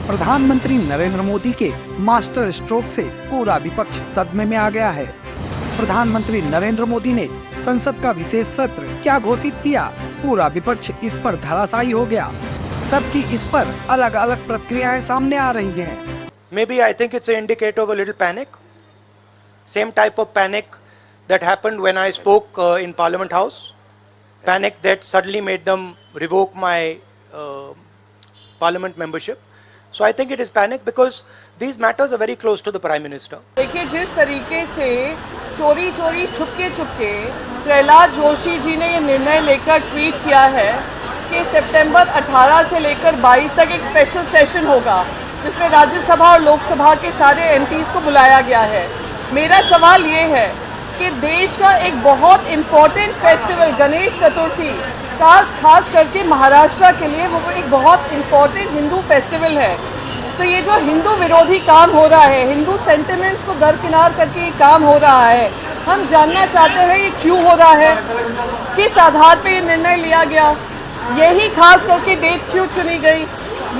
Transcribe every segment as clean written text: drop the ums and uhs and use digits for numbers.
प्रधानमंत्री नरेंद्र मोदी के master stroke से पूरा विपक्ष सदमे में आ गया है। प्रधानमंत्री नरेंद्र मोदी ने संसद का विशेष सत्र क्या घोषित किया, पूरा विपक्ष इस पर धराशायी हो गया। सबकी इस पर अलग अलग प्रतिक्रियाएं सामने आ रही हैं। Maybe I think it's an indicator of a little panic. Same type of panic that happened when I spoke in Parliament House. Panic that suddenly made them revoke my Parliament membership. So I think it is panic because these matters are very close to the Prime Minister. देखिए, जिस तरीके से चोरी चोरी छुपके छुपके प्रहलाद जोशी जी ने ये निर्णय लेकर ट्वीट किया है कि सितंबर 18 से लेकर 22 तक एक स्पेशल सेशन होगा जिसमें राज्यसभा और लोकसभा के सारे एमपीज को बुलाया गया है। मेरा सवाल ये है कि देश का एक बहुत इम्पोर्टेंट फेस्टिवल गणेश चतुर्थी खास करके महाराष्ट्र के लिए वो एक बहुत इम्पोर्टेंट हिंदू फेस्टिवल है। तो ये जो हिंदू विरोधी काम हो रहा है, हिंदू सेंटिमेंट्स को दरकिनार करके ये काम हो रहा है, हम जानना चाहते हैं ये क्यों हो रहा है, किस आधार पे ये निर्णय लिया गया, यही खास करके डेट क्यों चुनी गई,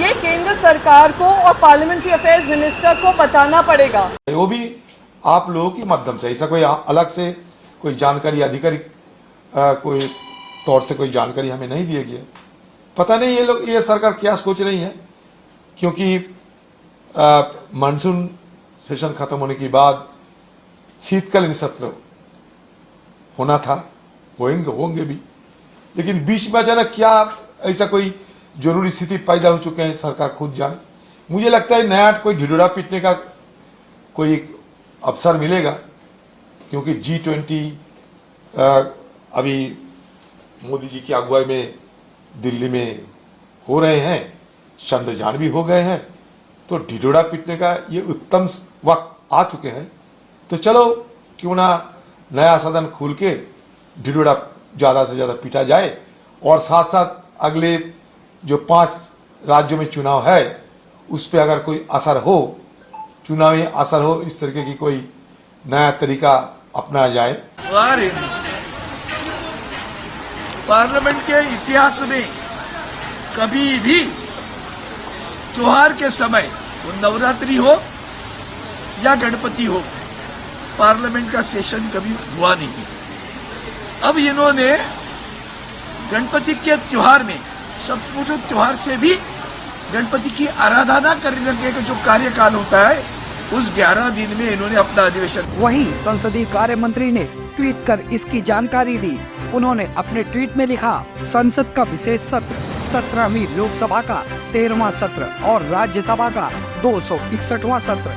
ये केंद्र सरकार को और पार्लियामेंट्री अफेयर्स मिनिस्टर को बताना पड़ेगा। वो भी आप लोगों के माध्यम से, ऐसा कोई अलग से कोई जानकारी आधिकारिक कोई तौर से कोई जानकारी हमें नहीं दी गई। पता नहीं ये सरकार क्या सोच रही है, क्योंकि मानसून सेशन खत्म होने के बाद शीतकालीन सत्र होना था, होंगे भी, लेकिन बीच में अचानक क्या ऐसा कोई जरूरी स्थिति पैदा हो चुके हैं, सरकार खुद जाने। मुझे लगता है नया कोई ढिढोरा पीटने का कोई अवसर मिलेगा, क्योंकि G20 अभी मोदी जी की अगुवाई में दिल्ली में हो रहे हैं, चंद्रयान भी हो गए हैं, तो ढिढोरा पीटने का ये उत्तम वक्त आ चुके हैं। तो चलो क्यों ना नया सदन खोल के ढिढोरा ज्यादा से ज्यादा पीटा जाए, और साथ साथ अगले जो 5 राज्यों में चुनाव है उस पर अगर कोई असर हो, चुनावी असर हो, इस तरीके की कोई नया तरीका अपनाया जाए। पार्लियामेंट के इतिहास में कभी भी त्योहार के समय, वो नवरात्रि हो या गणपति हो, पार्लियामेंट का सेशन कभी हुआ नहीं। अब इन्होंने गणपति के त्योहार में, सप्तमी त्योहार से भी गणपति की आराधना करने का जो कार्यकाल होता है, उस 11 दिन में इन्होंने अपना अधिवेशन। वहीं संसदीय कार्य मंत्री ने ट्वीट कर इसकी जानकारी दी। उन्होंने अपने ट्वीट में लिखा, संसद का विशेष सत्र 17वीं लोकसभा का 13वां सत्र और राज्यसभा का 261वां सत्र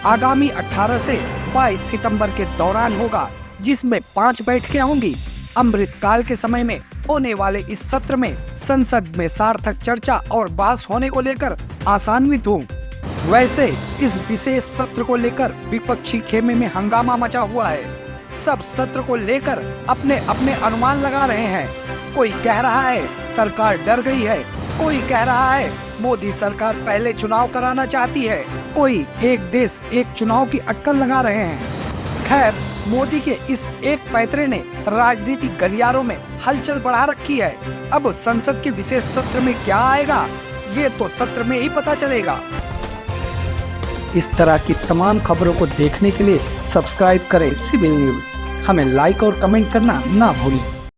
आगामी 18 से 22 सितंबर के दौरान होगा, जिसमें 5 बैठकें होंगी। अमृतकाल के समय में होने वाले इस सत्र में संसद में सार्थक चर्चा और बहस होने को लेकर आसान्वित हूँ। वैसे इस विशेष सत्र को लेकर विपक्षी खेमे में हंगामा मचा हुआ है। सब सत्र को लेकर अपने अपने अनुमान लगा रहे हैं। कोई कह रहा है सरकार डर गई है, कोई कह रहा है मोदी सरकार पहले चुनाव कराना चाहती है, कोई एक देश एक चुनाव की अटकल लगा रहे हैं। खैर, मोदी के इस एक पैतरे ने राजनीतिक गलियारों में हलचल बढ़ा रखी है। अब संसद के विशेष सत्र में क्या आएगा, ये तो सत्र में ही पता चलेगा। इस तरह की तमाम खबरों को देखने के लिए सब्सक्राइब करें सिविल न्यूज़। हमें लाइक और कमेंट करना ना भूलें।